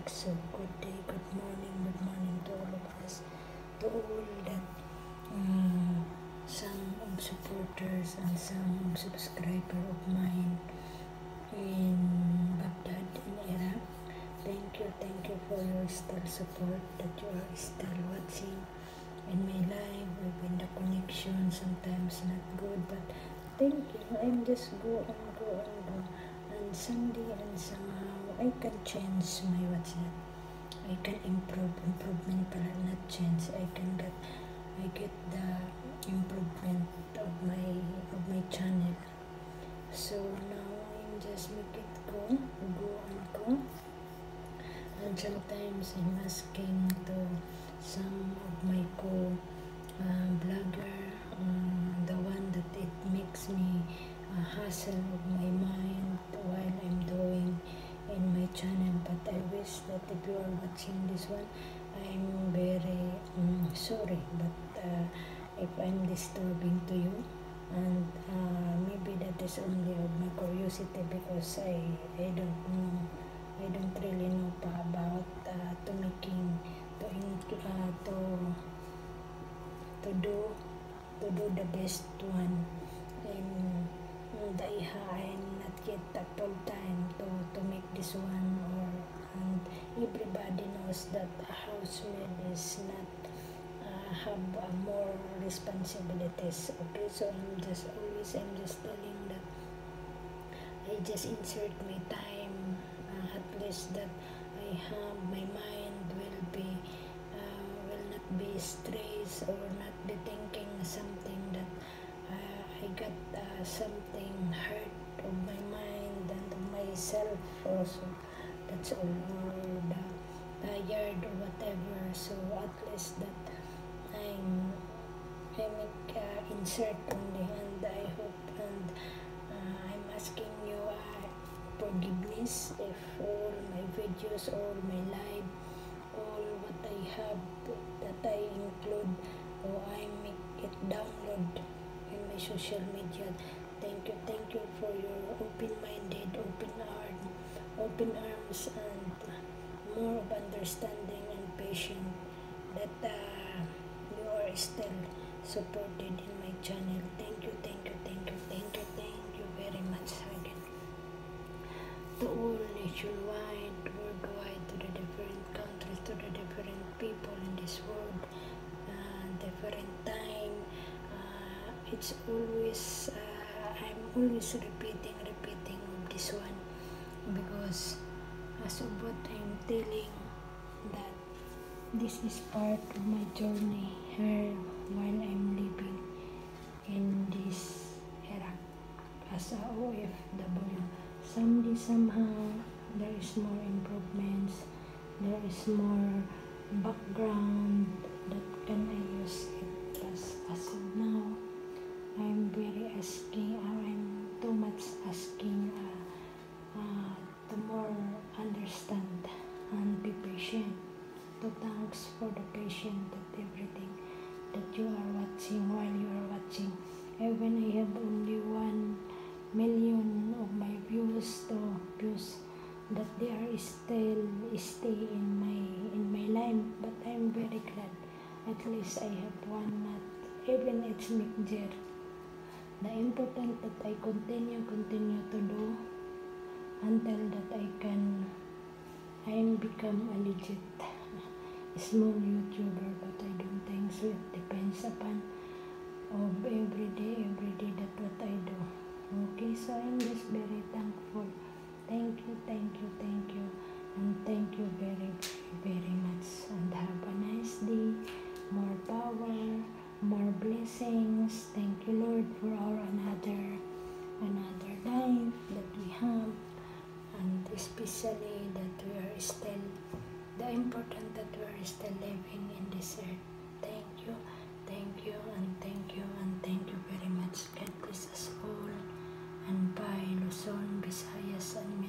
So good day, good morning to all of us, to all that some supporters and some subscriber of mine in Baghdad, in Iraq. Thank you for your still support, that you are still watching in my live, even the connection sometimes not good, but thank you. I'm just go on. And someday and somehow I can change my what's that. I can improvement pala, not change. I get the improvement of my channel. So now I'm just make it go. And sometimes I'm asking to some of my blogger, the one that it makes me hassle of my mind while I'm doing in my channel. But I wish that if you are watching this one, I'm very sorry, but if I'm disturbing to you, and maybe that is only of my curiosity, because I don't know, I don't really know pa about to making to do the best one. And I'm not yet a full time to make this one, and everybody knows that a housemaid is not have more responsibilities. Okay, so I'm just telling that I just insert my time, at least that I have my mind will not be stressed, or not be thinking something that I got something hurt of my mind and of myself also. That's all, or the tired or whatever. So at least that I make insert only, and I hope, and I'm asking you forgiveness if all my videos, all my live, all what I have, that I include or I make it download in my social media. Thank you for your open-minded, open arms, and more of understanding and patience, that you are still supported in my channel. Thank you very much again. To all nationwide, worldwide, to the different countries, to the different people in this world, different time. It's always, I'm always repeating of this one, because as of what I'm telling, that this is part of my journey here while I'm living in this Iraq as a OFW. Someday, somehow, there is more improvements, there is more background that can I use it. As of now, I'm very asking, I'm too much asking to more understand and be patient. To thanks for the patient, that everything that you are watching while you are watching. Even I have only 1 million of my views, that they are still stay in my life, but I'm very glad. At least I have one, not even it's mixture. The important that I continue to do until that I become a legit small YouTuber, but I don't think so. It depends upon of every day that what I do. Okay, so I'm just very thankful. Thank you, and thank you very much, and have a nice day. More power, more blessings. Thank you, Lord, for our another life that we have, and especially that we are still, the important that we are still living in this earth. Thank you, and thank you very much. God bless us all, and bye, Luzon, Visayas, and